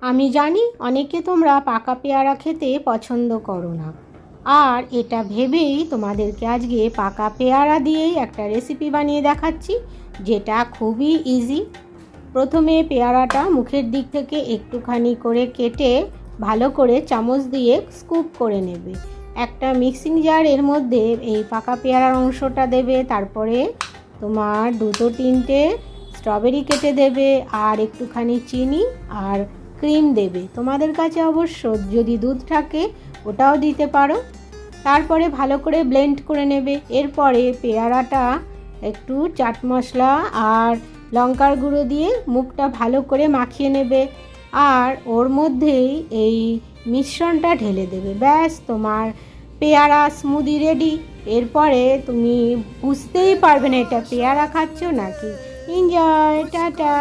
আমি জানি অনেকে তোমরা পাকা পেয়ারা খেতে পছন্দ করো না, আর এটা ভেবেই তোমাদেরকে আজকে পাকা পেয়ারা দিয়েই একটা রেসিপি বানিয়ে দেখাচ্ছি, যেটা খুবই ইজি। প্রথমে পেয়ারাটা মুখের দিক থেকে একটুখানি করে কেটে ভালো করে চামচ দিয়ে স্কুপ করে নেবে। একটা মিক্সিং জার, এর মধ্যে এই পাকা পেয়ারার অংশটা দেবে, তারপরে তোমার 2-3টে স্ট্রবেরি কেটে দেবে, আর একটুখানি চিনি আর ক্রিম দেবে। তোমাদের কাছে অবশ্য যদি দুধ থাকে ওটাও দিতে পারো। তারপরে ভালো করে ব্লেন্ড করে নেবে। এরপরে পেয়ারাটা একটু চাট মশলা আর লঙ্কার গুঁড়ো দিয়ে মুখটা ভালো করে মাখিয়ে নেবে, আর ওর মধ্যেই এই মিশ্রণটা ঢেলে দেবে। ব্যাস, তোমার পেয়ারা স্মুদি রেডি। এরপরে তুমি বুঝতেই পারবে না এটা পেয়ারা খাচ্ছ নাকি। Enjoy, tata.